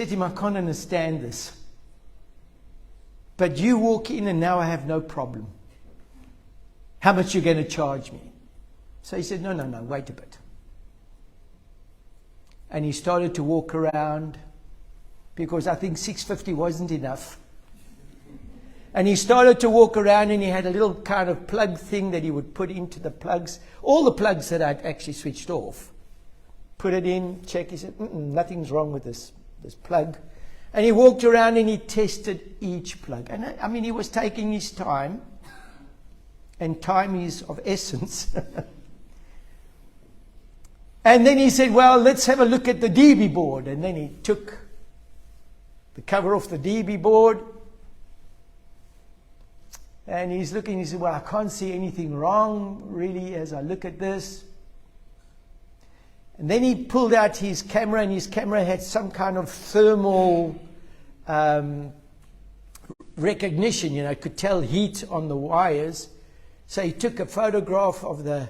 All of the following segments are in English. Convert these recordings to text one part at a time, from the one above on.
said to him, I can't understand this. But you walk in and now I have no problem. How much are you going to charge me? So he said, no, wait a bit. And he started to walk around because I think 650 wasn't enough. And he started to walk around and he had a little kind of plug thing that he would put into the plugs. All the plugs that I'd actually switched off. Put it in, check. He said, nothing's wrong with this plug. And he walked around and he tested each plug. And I mean, he was taking his time. And time is of essence. And then he said, well, let's have a look at the DB board. And then he took the cover off the DB board. And he's looking, he said, well, I can't see anything wrong, really, as I look at this. And then he pulled out his camera, and his camera had some kind of thermal recognition. You know, it could tell heat on the wires. So he took a photograph of the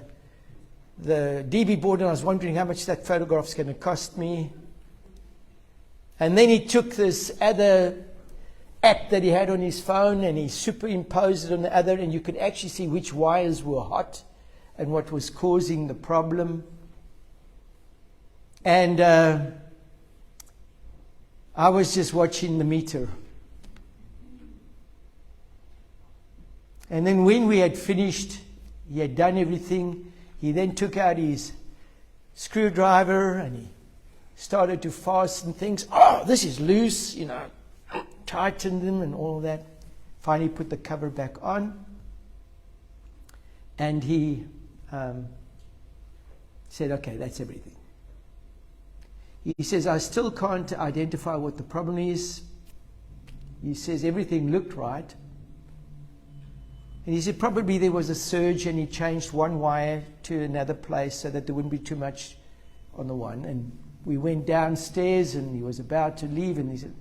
DB board, and I was wondering how much that photograph's going to cost me. And then he took this other app that he had on his phone and he superimposed it on the other, and you could actually see which wires were hot and what was causing the problem. And I was just watching the meter. And then when we had finished, he had done everything, he then took out his screwdriver and he started to fasten things. Oh, this is loose, you know. Tightened them and all that. Finally put the cover back on. And he said, okay, that's everything. He says, I still can't identify what the problem is. He says, everything looked right. And he said, probably there was a surge and he changed one wire to another place so that there wouldn't be too much on the one. And we went downstairs and he was about to leave, and he said,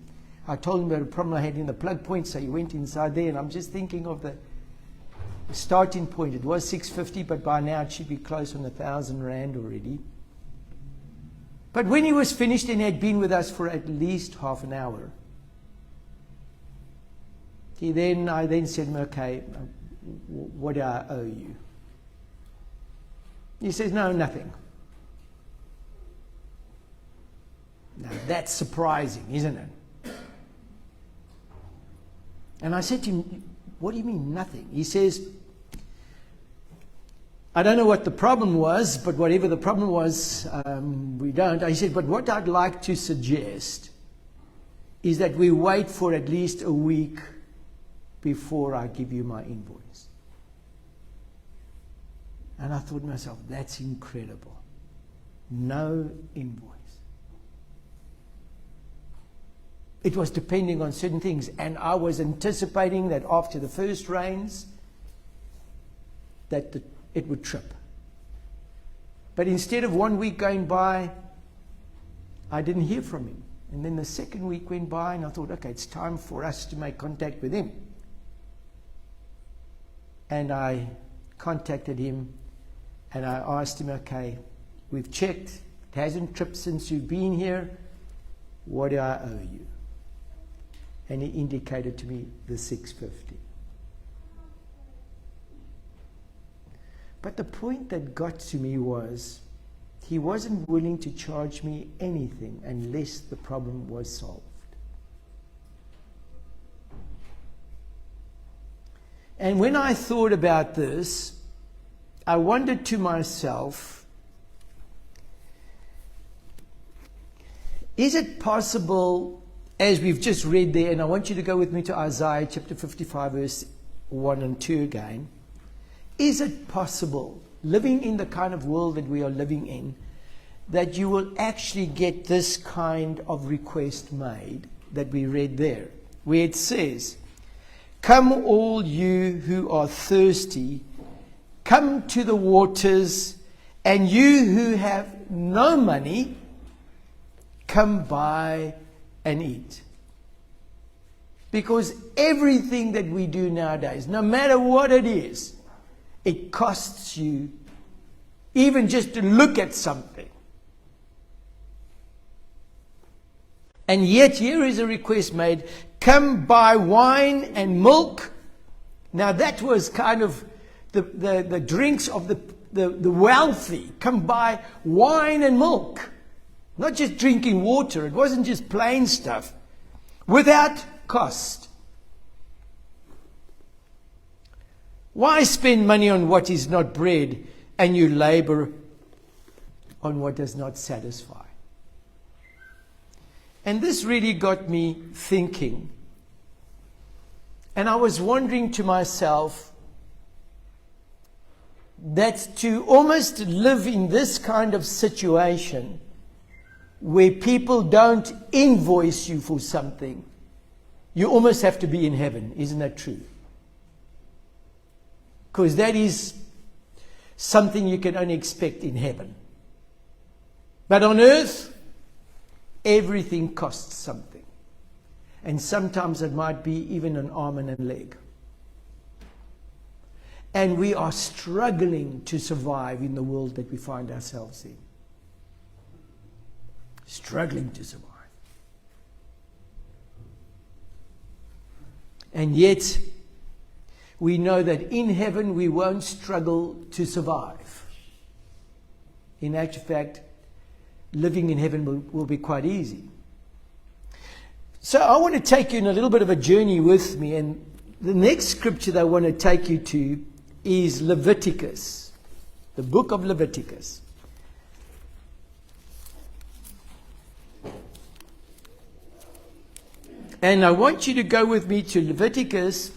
I told him about a problem I had in the plug point, so he went inside there, and I'm just thinking of the starting point. It was 650, but by now it should be close on 1,000 rand already. But when he was finished and had been with us for at least half an hour, I then said to him, okay, what do I owe you? He says, no, nothing. Now that's surprising, isn't it? And I said to him, what do you mean nothing? He says, I don't know what the problem was, but whatever the problem was, we don't. He said, but what I'd like to suggest is that we wait for at least a week before I give you my invoice. And I thought to myself, that's incredible. No invoice. It was depending on certain things, and I was anticipating that after the first rains that it would trip. But instead of 1 week going by, I didn't hear from him. And then the second week went by, and I thought, okay, it's time for us to make contact with him. And I contacted him, and I asked him, okay, we've checked, it hasn't tripped since you've been here, what do I owe you? And he indicated to me the 650. But the point that got to me was he wasn't willing to charge me anything unless the problem was solved. And when I thought about this, I wondered to myself, is it possible, as we've just read there, and I want you to go with me to Isaiah chapter 55, verse 1 and 2 again. Is it possible, living in the kind of world that we are living in, that you will actually get this kind of request made that we read there, where it says, come all you who are thirsty, come to the waters, and you who have no money, come buy and eat. Because everything that we do nowadays, no matter what it is, it costs you even just to look at something. And yet here is a request made, come buy wine and milk. Now that was kind of the drinks of the wealthy. Come buy wine and milk. Not just drinking water. It wasn't just plain stuff. Without cost. Why spend money on what is not bread and you labor on what does not satisfy? And this really got me thinking. And I was wondering to myself that to almost live in this kind of situation where people don't invoice you for something, you almost have to be in heaven. Isn't that true? Because that is something you can only expect in heaven. But on earth, everything costs something. And sometimes it might be even an arm and a leg. And we are struggling to survive in the world that we find ourselves in. Struggling to survive. And yet, we know that in heaven we won't struggle to survive. In actual fact, living in heaven will be quite easy. So I want to take you on a little bit of a journey with me, and the next scripture that I want to take you to is Leviticus, the book of Leviticus. And I want you to go with me to Leviticus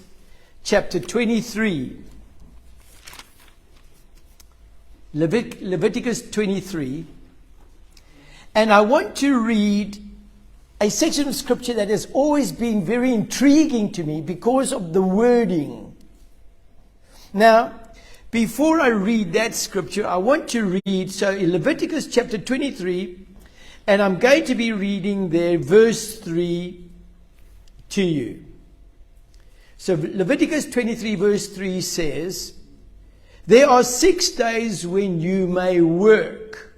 chapter 23. Leviticus 23. And I want to read a section of scripture that has always been very intriguing to me because of the wording. Now, before I read that scripture, I want to read, so in Leviticus chapter 23, and I'm going to be reading there verse 3 to you. So Leviticus 23 verse 3 says, there are 6 days when you may work,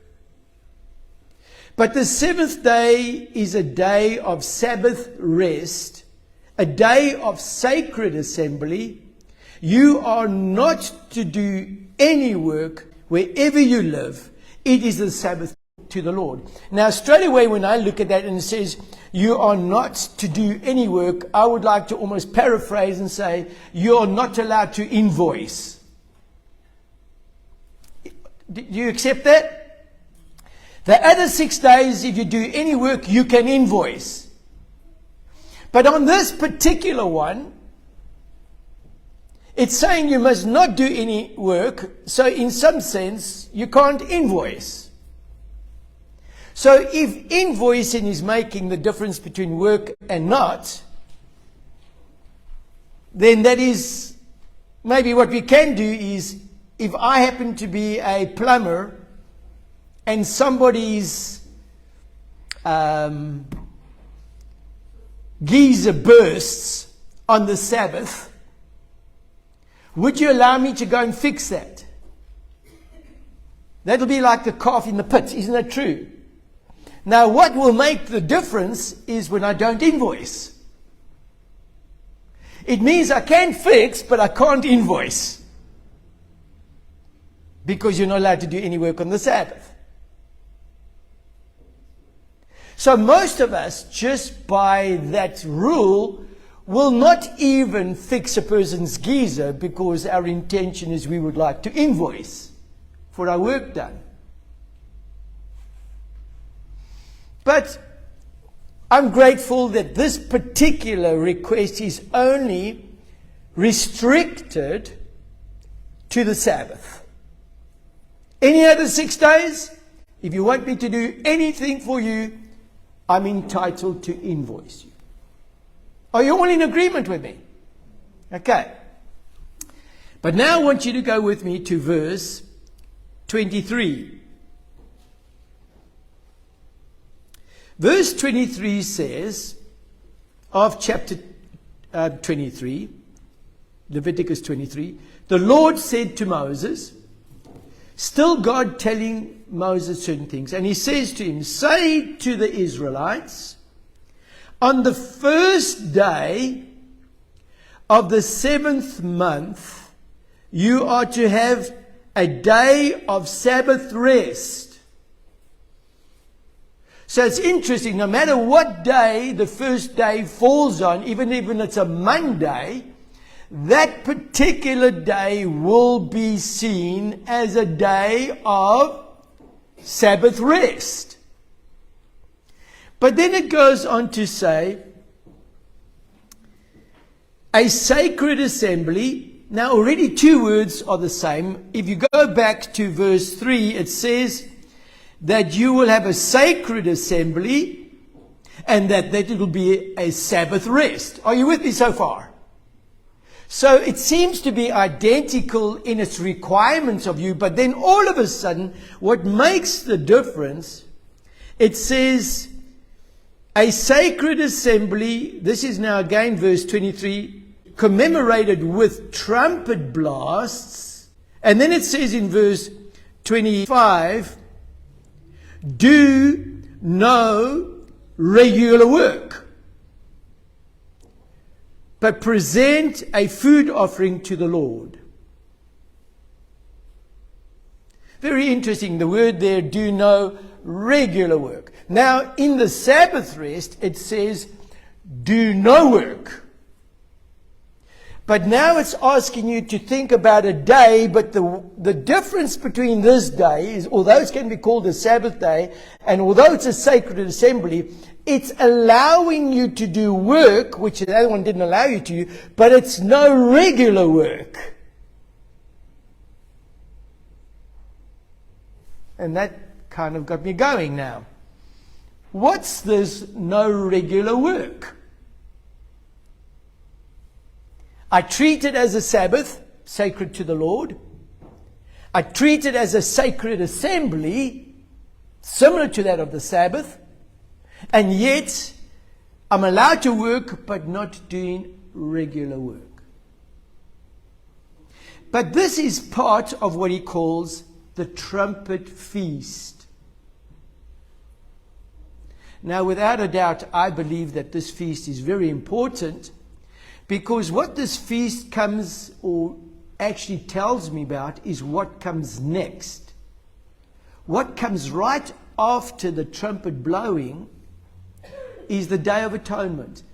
but the seventh day is a day of Sabbath rest, a day of sacred assembly. You are not to do any work wherever you live. It is the Sabbath to the Lord. Now, straight away when I look at that and it says, you are not to do any work, I would like to almost paraphrase and say, you are not allowed to invoice. Do you accept that? The other 6 days, if you do any work, you can invoice. But on this particular one, it's saying you must not do any work, so in some sense, you can't invoice. So if invoicing is making the difference between work and not, then that is, maybe what we can do is, if I happen to be a plumber and somebody's geyser bursts on the Sabbath, would you allow me to go and fix that? That'll be like the calf in the pit, isn't that true? Now, what will make the difference is when I don't invoice. It means I can fix, but I can't invoice. Because you're not allowed to do any work on the Sabbath. So most of us, just by that rule, will not even fix a person's geyser because our intention is we would like to invoice for our work done. But I'm grateful that this particular request is only restricted to the Sabbath. Any other 6 days, if you want me to do anything for you, I'm entitled to invoice you. Are you all in agreement with me? Okay. But now I want you to go with me to verse 23. Verse 23 says, of chapter 23, Leviticus 23, the Lord said to Moses, still God telling Moses certain things, and he says to him, say to the Israelites, On the first day of the 7th month, you are to have a day of Sabbath rest. So it's interesting, no matter what day the first day falls on, even if it's a Monday, that particular day will be seen as a day of Sabbath rest. But then it goes on to say, a sacred assembly. Now already two words are the same. If you go back to verse 3, it says that you will have a sacred assembly and that it will be a Sabbath rest. Are you with me so far? So it seems to be identical in its requirements of you, but then all of a sudden, what makes the difference, it says, a sacred assembly, this is now again verse 23, commemorated with trumpet blasts. And then it says in verse 25, do no regular work, but present a food offering to the Lord. Very interesting, the word there, do no regular work. Now, in the Sabbath rest, it says, do no work. But now it's asking you to think about a day, but the difference between this day is, although it's going to be called a Sabbath day, and although it's a sacred assembly, it's allowing you to do work, which the other one didn't allow you to, but it's no regular work. And that kind of got me going now. What's this no regular work? I treat it as a Sabbath, sacred to the Lord. I treat it as a sacred assembly, similar to that of the Sabbath. And yet, I'm allowed to work, but not doing regular work. But this is part of what he calls the trumpet feast. Now, without a doubt, I believe that this feast is very important, because what this feast comes, or actually tells me about, is what comes next. What comes right after the trumpet blowing is the Day of Atonement.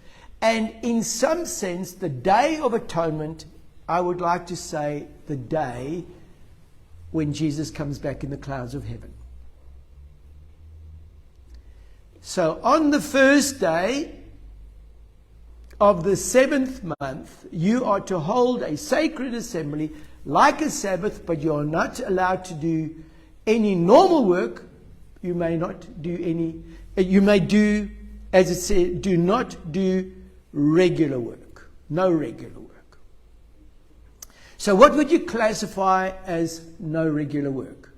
And in some sense, the Day of Atonement, I would like to say, the day when Jesus comes back in the clouds of heaven. So on the first day of the 7th month, you are to hold a sacred assembly like a Sabbath, but you are not allowed to do any normal work. You may not do any, you may do, as it said, do not do regular work. No regular work. So what would you classify as no regular work?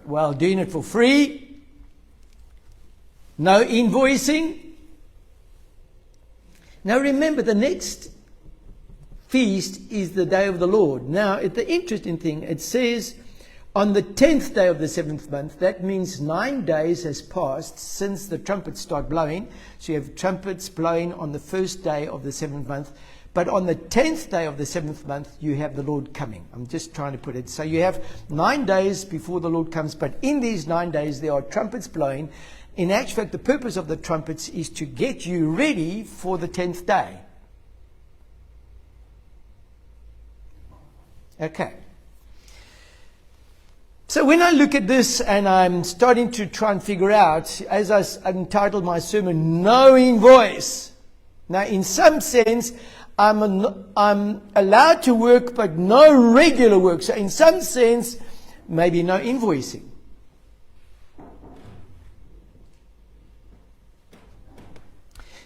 Well, doing it for free. No invoicing. Now remember, the next feast is the day of the Lord. Now, the interesting thing, it says on the 10th day of the 7th month, that means 9 days has passed since the trumpets start blowing. So you have trumpets blowing on the first day of the 7th month. But on the 10th day of the 7th month, you have the Lord coming. I'm just trying to put it. So you have 9 days before the Lord comes. But in these 9 days, there are trumpets blowing. In actual fact, the purpose of the trumpets is to get you ready for the 10th day. Okay. So when I look at this and I'm starting to try and figure out, as I entitled my sermon, No Invoice. Now, in some sense, I'm allowed to work, but no regular work. So in some sense, maybe no invoicing.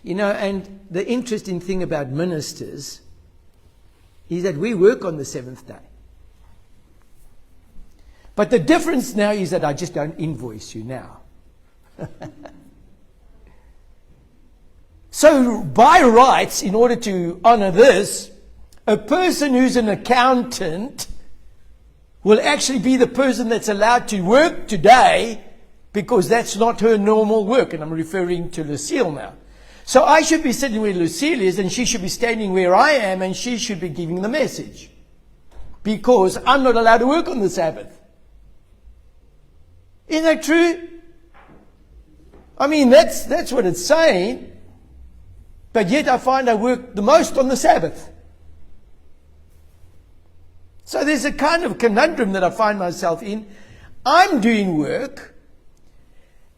You know, and the interesting thing about ministers is that we work on the 7th day. But the difference now is that I just don't invoice you now. So by rights, in order to honor this, a person who's an accountant will actually be the person that's allowed to work today, because that's not her normal work. And I'm referring to Lucille now. So I should be sitting where Lucille is, and she should be standing where I am, and she should be giving the message, because I'm not allowed to work on the Sabbath. Isn't that true? I mean, that's what it's saying. But yet I find I work the most on the Sabbath. So there's a kind of conundrum that I find myself in. I'm doing work.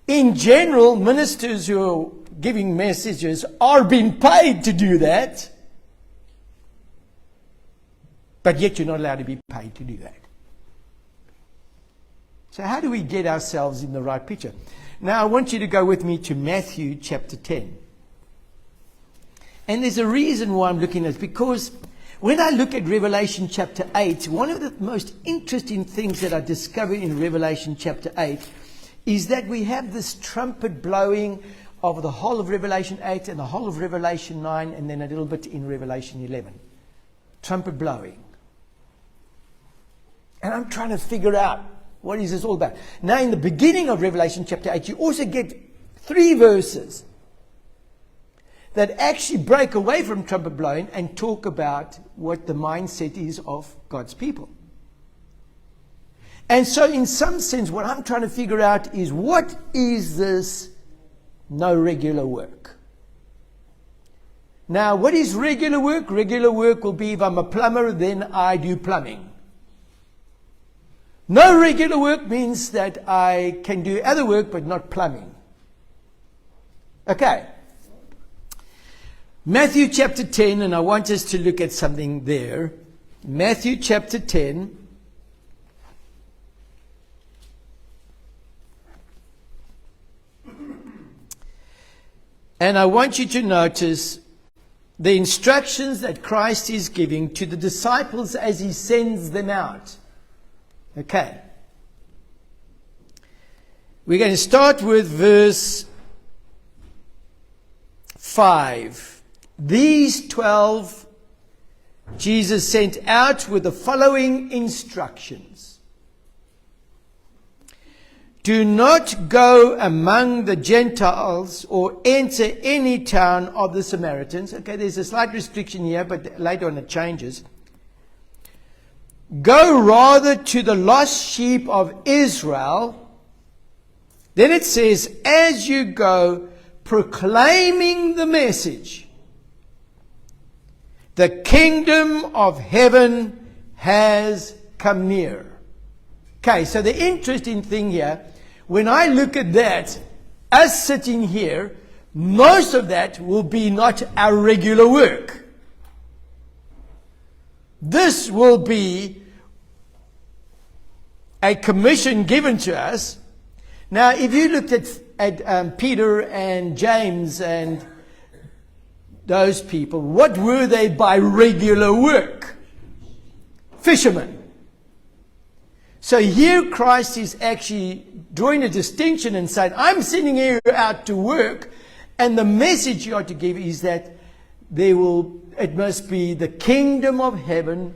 In general, ministers who are giving messages are being paid to do that. But yet you're not allowed to be paid to do that. So how do we get ourselves in the right picture? Now I want you to go with me to Matthew chapter 10. And there's a reason why I'm looking at it, because when I look at Revelation chapter 8, one of the most interesting things that I discover in Revelation chapter 8 is that we have this trumpet blowing of the whole of Revelation 8 and the whole of Revelation 9 and then a little bit in Revelation 11. Trumpet blowing. And I'm trying to figure out, what is this all about? Now in the beginning of Revelation chapter 8, you also get 3 verses that actually break away from trumpet blowing and talk about what the mindset is of God's people. And so in some sense, what I'm trying to figure out is, what is this no regular work? Now, what is regular work? Regular work will be, if I'm a plumber, then I do plumbing. No regular work means that I can do other work, but not plumbing. Okay. Matthew chapter 10, and I want us to look at something there. Matthew chapter 10. And I want you to notice the instructions that Christ is giving to the disciples as he sends them out. Okay. We're going to start with verse 5. These 12 Jesus sent out with the following instructions. Do not go among the Gentiles or enter any town of the Samaritans. Okay, there's a slight restriction here, but later on it changes. Go rather to the lost sheep of Israel. Then it says, as you go, proclaiming the message, the kingdom of heaven has come near. Okay, so the interesting thing here, when I look at that, us sitting here, most of that will be not our regular work. This will be a commission given to us. Now, if you looked at Peter and James and those people, what were they by regular work? Fishermen. So here Christ is actually drawing a distinction and saying, I'm sending you out to work, and the message you ought to give is that it must be the kingdom of heaven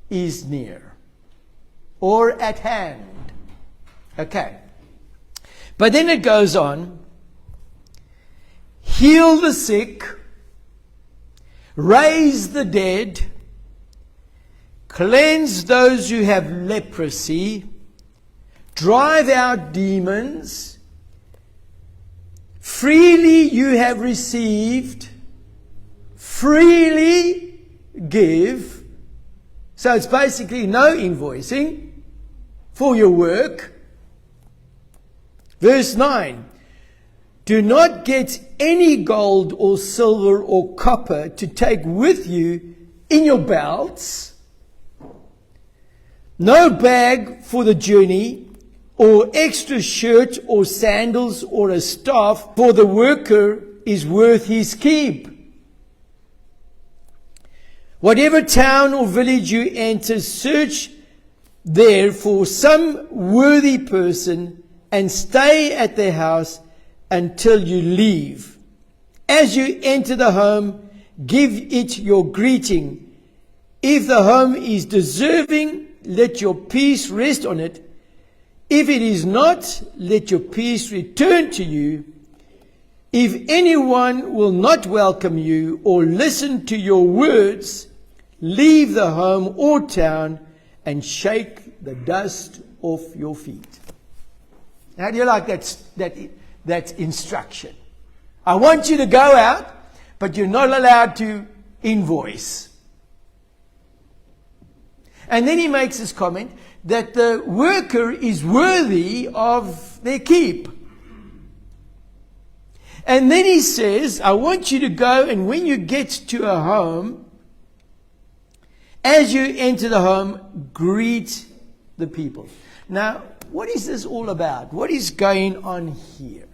is near or at hand. Okay. But then it goes on, heal the sick, raise the dead, cleanse those who have leprosy, drive out demons. Freely you have received, freely give. So it's basically no invoicing for your work. Verse 9, do not get any gold or silver or copper to take with you in your belts, no bag for the journey, or extra shirt or sandals or a staff, for the worker is worth his keep. Whatever town or village you enter, search there for some worthy person and stay at their house until you leave. As you enter the home, give it your greeting. If the home is deserving, let your peace rest on it. If it is not, let your peace return to you. If anyone will not welcome you or listen to your words, leave the home or town and shake the dust off your feet. How do you like that instruction? I want you to go out, but you're not allowed to invoice. And then he makes this comment that the worker is worthy of their keep. And then he says, I want you to go, and when you get to a home, as you enter the home, greet the people. Now, what is this all about? What is going on here?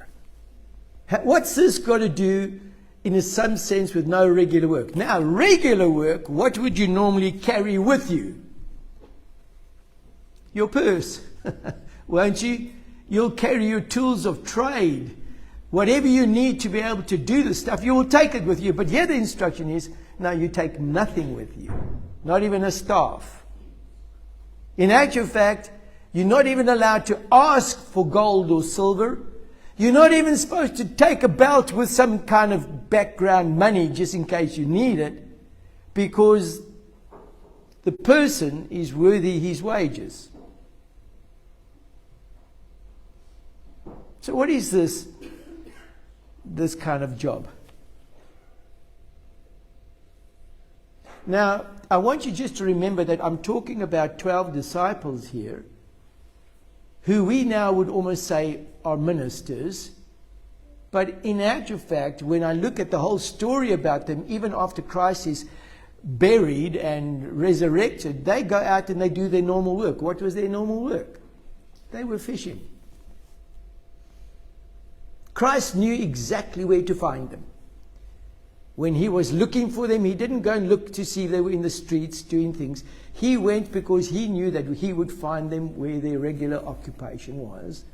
What's this got to do, in some sense, with no regular work? Now, regular work, what would you normally carry with you? Your purse, won't you? You'll carry your tools of trade. Whatever you need to be able to do the stuff, you will take it with you. But here the instruction is, no, you take nothing with you. Not even a staff. In actual fact, you're not even allowed to ask for gold or silver. You're not even supposed to take a belt with some kind of background money just in case you need it, because the person is worthy his wages. So what is this kind of job? Now, I want you just to remember that I'm talking about 12 disciples here, who we now would almost say are ministers. But in actual fact, when I look at the whole story about them, even after Christ is buried and resurrected, they go out and they do their normal work. What was their normal work? They were fishing. Christ knew exactly where to find them. When he was looking for them, he didn't go and look to see if they were in the streets doing things. He went because he knew that he would find them where their regular occupation was,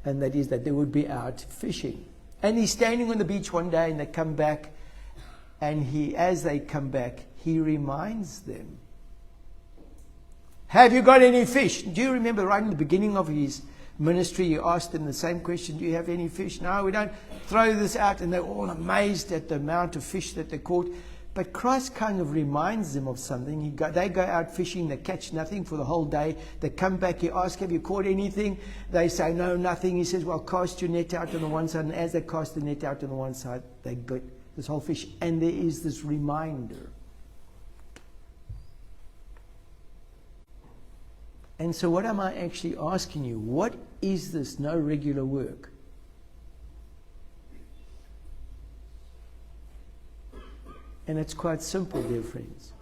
and that is that they would be out fishing. And he's standing on the beach one day, and they come back, and as they come back, he reminds them, have you got any fish? Do you remember right in the beginning of his ministry, he asked them the same question, do you have any fish? No, we don't. Throw this out. And they're all amazed at the amount of fish that they caught. But Christ kind of reminds them of something. They go out fishing, they catch nothing for the whole day. They come back, he asks, have you caught anything? They say, no, nothing. He says, well, cast your net out on the one side. And as they cast the net out on the one side, they got this whole fish. And there is this reminder. And so what am I actually asking you? What is this no regular work? And it's quite simple, dear friends.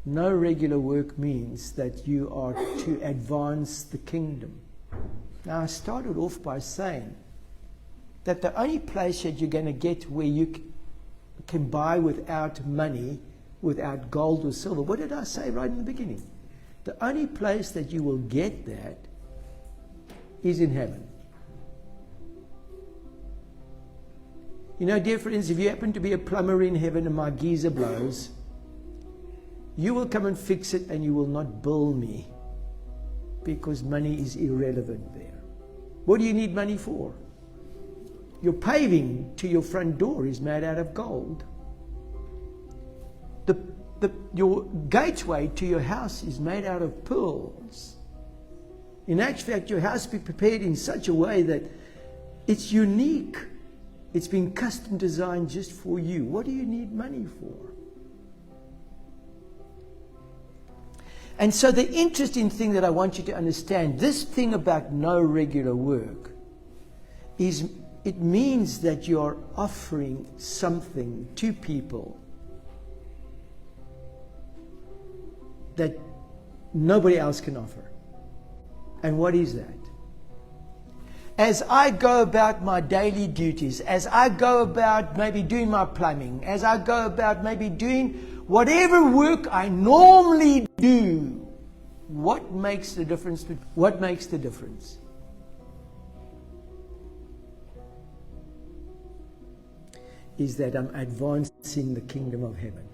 No regular work means that you are to advance the kingdom. Now, I started off by saying that the only place that you're going to get where you can buy without money, without gold or silver, what did I say right in the beginning? The only place that you will get that is in heaven. You know, dear friends, if you happen to be a plumber in heaven and my geyser blows, you will come and fix it and you will not bill me, because money is irrelevant there. What do you need money for? Your paving to your front door is made out of gold. Your gateway to your house is made out of pearls. In actual fact, your house be prepared in such a way that it's unique. It's been custom designed just for you. What do you need money for? And so the interesting thing that I want you to understand, this thing about no regular work, is it means that you're offering something to people that nobody else can offer. And what is that? As I go about my daily duties, as I go about maybe doing my plumbing, as I go about maybe doing whatever work I normally do, what makes the difference? What makes the difference? Is that I'm advancing the kingdom of heaven.